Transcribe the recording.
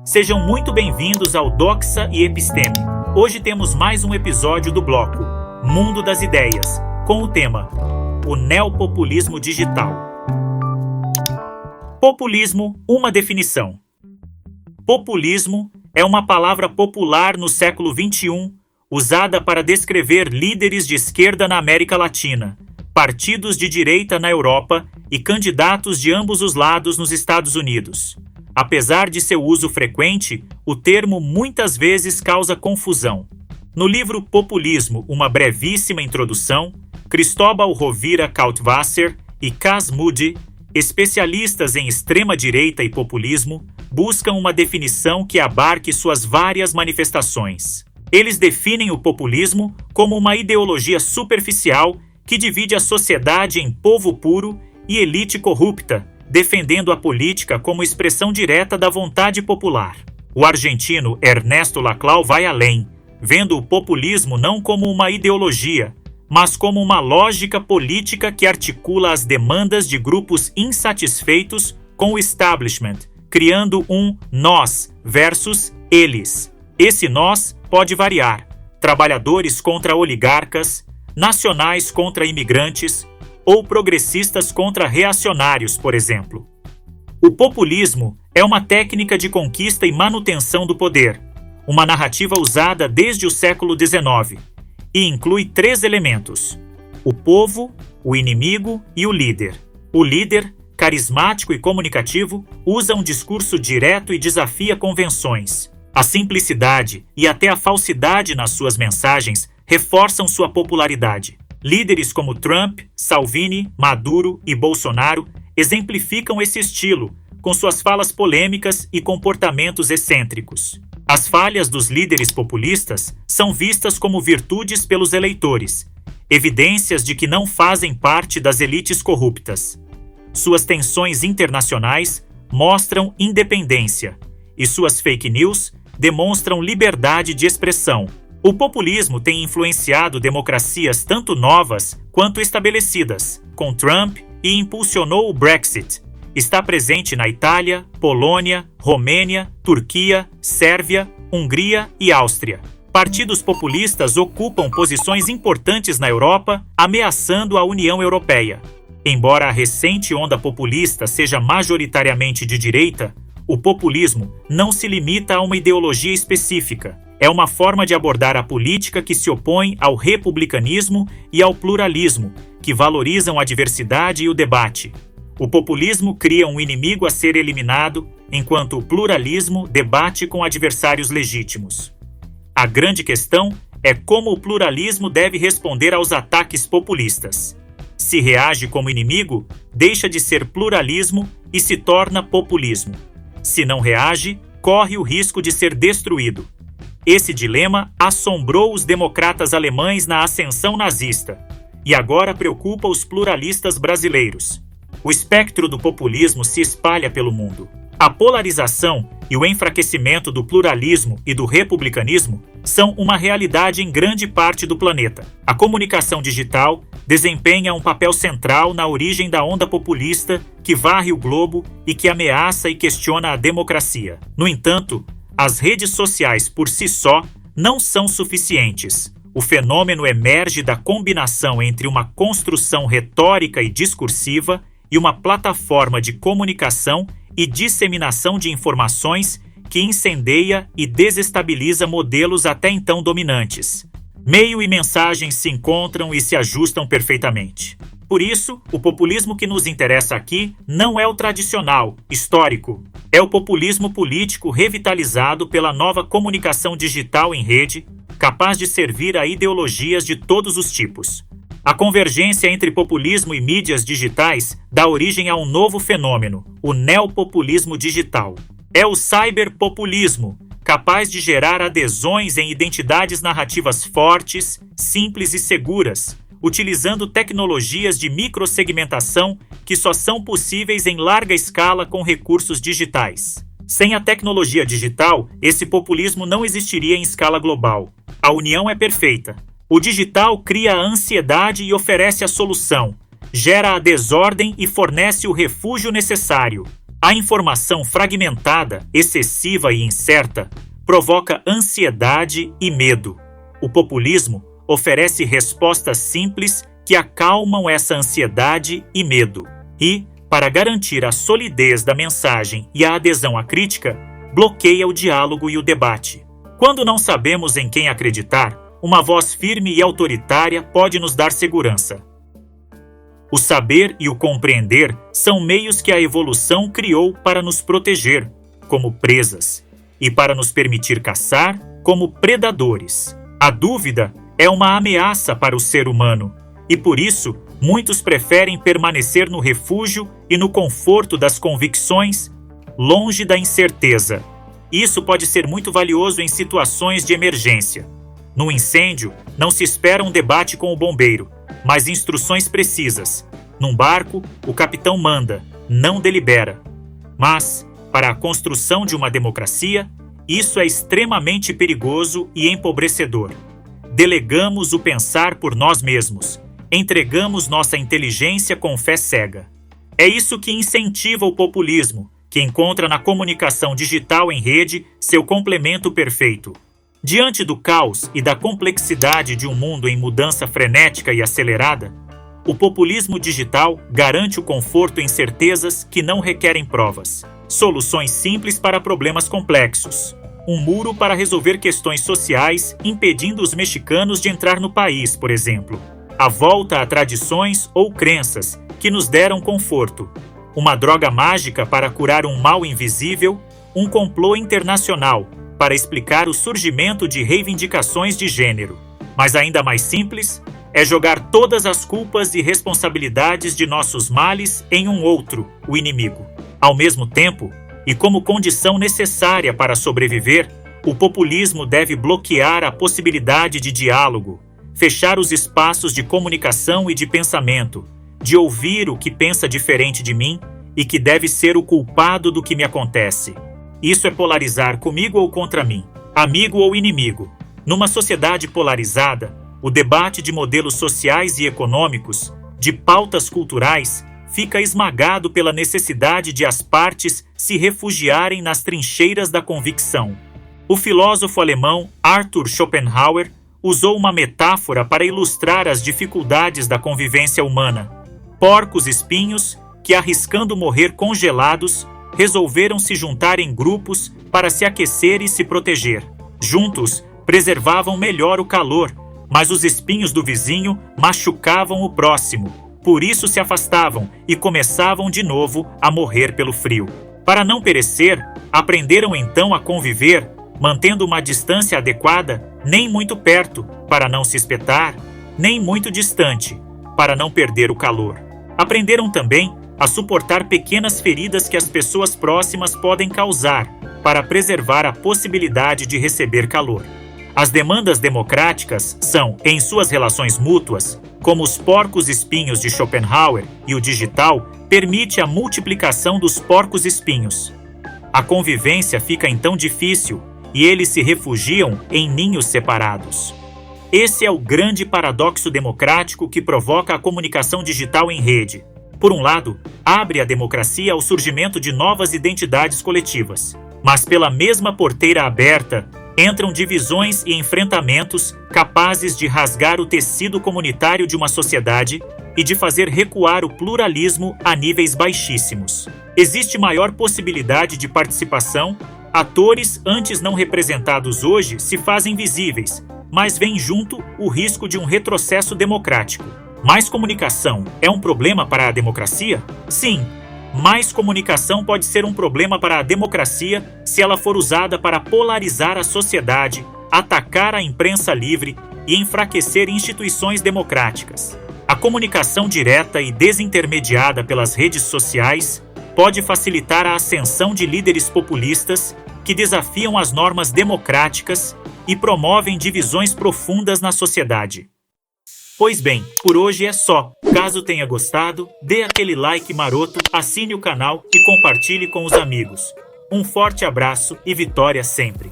Sejam muito bem-vindos ao Doxa e Episteme. Hoje temos mais um episódio do bloco Mundo das Ideias, com o tema O Neopopulismo Digital. Populismo, uma definição. Populismo é uma palavra popular no século XXI, usada para descrever líderes de esquerda na América Latina, partidos de direita na Europa e candidatos de ambos os lados nos Estados Unidos. Apesar de seu uso frequente, o termo muitas vezes causa confusão. No livro Populismo, uma brevíssima introdução, Cristóbal Rovira Krautwasser e Cas Mudde, especialistas em extrema-direita e populismo, buscam uma definição que abarque suas várias manifestações. Eles definem o populismo como uma ideologia superficial que divide a sociedade em povo puro e elite corrupta, defendendo a política como expressão direta da vontade popular. O argentino Ernesto Laclau vai além, vendo o populismo não como uma ideologia, mas como uma lógica política que articula as demandas de grupos insatisfeitos com o establishment, criando um nós versus eles. Esse nós pode variar: trabalhadores contra oligarcas, nacionais contra imigrantes, ou progressistas contra reacionários, por exemplo. O populismo é uma técnica de conquista e manutenção do poder, uma narrativa usada desde o século XIX, e inclui 3 elementos: o povo, o inimigo e o líder. O líder, carismático e comunicativo, usa um discurso direto e desafia convenções. A simplicidade e até a falsidade nas suas mensagens reforçam sua popularidade. Líderes como Trump, Salvini, Maduro e Bolsonaro exemplificam esse estilo, com suas falas polêmicas e comportamentos excêntricos. As falhas dos líderes populistas são vistas como virtudes pelos eleitores, evidências de que não fazem parte das elites corruptas. Suas tensões internacionais mostram independência, e suas fake news demonstram liberdade de expressão. O populismo tem influenciado democracias tanto novas quanto estabelecidas, com Trump, e impulsionou o Brexit. Está presente na Itália, Polônia, Romênia, Turquia, Sérvia, Hungria e Áustria. Partidos populistas ocupam posições importantes na Europa, ameaçando a União Europeia. Embora a recente onda populista seja majoritariamente de direita, o populismo não se limita a uma ideologia específica. É uma forma de abordar a política que se opõe ao republicanismo e ao pluralismo, que valorizam a diversidade e o debate. O populismo cria um inimigo a ser eliminado, enquanto o pluralismo debate com adversários legítimos. A grande questão é como o pluralismo deve responder aos ataques populistas. Se reage como inimigo, deixa de ser pluralismo e se torna populismo. Se não reage, corre o risco de ser destruído. Esse dilema assombrou os democratas alemães na ascensão nazista e agora preocupa os pluralistas brasileiros. O espectro do populismo se espalha pelo mundo. A polarização e o enfraquecimento do pluralismo e do republicanismo são uma realidade em grande parte do planeta. A comunicação digital desempenha um papel central na origem da onda populista que varre o globo e que ameaça e questiona a democracia. No entanto, as redes sociais por si só não são suficientes. O fenômeno emerge da combinação entre uma construção retórica e discursiva e uma plataforma de comunicação e disseminação de informações que incendeia e desestabiliza modelos até então dominantes. Meio e mensagem se encontram e se ajustam perfeitamente. Por isso, o populismo que nos interessa aqui não é o tradicional, histórico. É o populismo político revitalizado pela nova comunicação digital em rede, capaz de servir a ideologias de todos os tipos. A convergência entre populismo e mídias digitais dá origem a um novo fenômeno, o neopopulismo digital. É o cyberpopulismo, capaz de gerar adesões em identidades narrativas fortes, simples e seguras, utilizando tecnologias de microsegmentação que só são possíveis em larga escala com recursos digitais. Sem a tecnologia digital, esse populismo não existiria em escala global. A união é perfeita. O digital cria a ansiedade e oferece a solução, gera a desordem e fornece o refúgio necessário. A informação fragmentada, excessiva e incerta provoca ansiedade e medo. O populismo oferece respostas simples que acalmam essa ansiedade e medo. E, para garantir a solidez da mensagem e a adesão à crítica, bloqueia o diálogo e o debate. Quando não sabemos em quem acreditar, uma voz firme e autoritária pode nos dar segurança. O saber e o compreender são meios que a evolução criou para nos proteger, como presas, e para nos permitir caçar, como predadores. A dúvida é uma ameaça para o ser humano, e por isso muitos preferem permanecer no refúgio e no conforto das convicções, longe da incerteza. Isso pode ser muito valioso em situações de emergência. No incêndio, não se espera um debate com o bombeiro, mas instruções precisas. Num barco, o capitão manda, não delibera. Mas, para a construção de uma democracia, isso é extremamente perigoso e empobrecedor. Delegamos o pensar por nós mesmos. Entregamos nossa inteligência com fé cega. É isso que incentiva o populismo, que encontra na comunicação digital em rede seu complemento perfeito. Diante do caos e da complexidade de um mundo em mudança frenética e acelerada, o populismo digital garante o conforto em certezas que não requerem provas, soluções simples para problemas complexos, um muro para resolver questões sociais impedindo os mexicanos de entrar no país, por exemplo, a volta a tradições ou crenças que nos deram conforto, uma droga mágica para curar um mal invisível, um complô internacional para explicar o surgimento de reivindicações de gênero. Mas ainda mais simples é jogar todas as culpas e responsabilidades de nossos males em um outro, o inimigo. Ao mesmo tempo, e como condição necessária para sobreviver, o populismo deve bloquear a possibilidade de diálogo, fechar os espaços de comunicação e de pensamento, de ouvir o que pensa diferente de mim e que deve ser o culpado do que me acontece. Isso é polarizar comigo ou contra mim, amigo ou inimigo. Numa sociedade polarizada, o debate de modelos sociais e econômicos, de pautas culturais, fica esmagado pela necessidade de as partes se refugiarem nas trincheiras da convicção. O filósofo alemão Arthur Schopenhauer usou uma metáfora para ilustrar as dificuldades da convivência humana. Porcos espinhos que, arriscando morrer congelados, resolveram se juntar em grupos para se aquecer e se proteger. Juntos, preservavam melhor o calor, mas os espinhos do vizinho machucavam o próximo. Por isso se afastavam e começavam de novo a morrer pelo frio. Para não perecer, aprenderam então a conviver, mantendo uma distância adequada, nem muito perto, para não se espetar, nem muito distante, para não perder o calor. Aprenderam também a suportar pequenas feridas que as pessoas próximas podem causar, para preservar a possibilidade de receber calor. As demandas democráticas são, em suas relações mútuas, como os porcos espinhos de Schopenhauer, e o digital permite a multiplicação dos porcos espinhos. A convivência fica então difícil e eles se refugiam em ninhos separados. Esse é o grande paradoxo democrático que provoca a comunicação digital em rede. Por um lado, abre a democracia ao surgimento de novas identidades coletivas, mas pela mesma porteira aberta, entram divisões e enfrentamentos capazes de rasgar o tecido comunitário de uma sociedade e de fazer recuar o pluralismo a níveis baixíssimos. Existe maior possibilidade de participação, atores antes não representados hoje se fazem visíveis, mas vem junto o risco de um retrocesso democrático. Mais comunicação é um problema para a democracia? Sim. Mais comunicação pode ser um problema para a democracia se ela for usada para polarizar a sociedade, atacar a imprensa livre e enfraquecer instituições democráticas. A comunicação direta e desintermediada pelas redes sociais pode facilitar a ascensão de líderes populistas que desafiam as normas democráticas e promovem divisões profundas na sociedade. Pois bem, por hoje é só. Caso tenha gostado, dê aquele like maroto, assine o canal e compartilhe com os amigos. Um forte abraço e vitória sempre!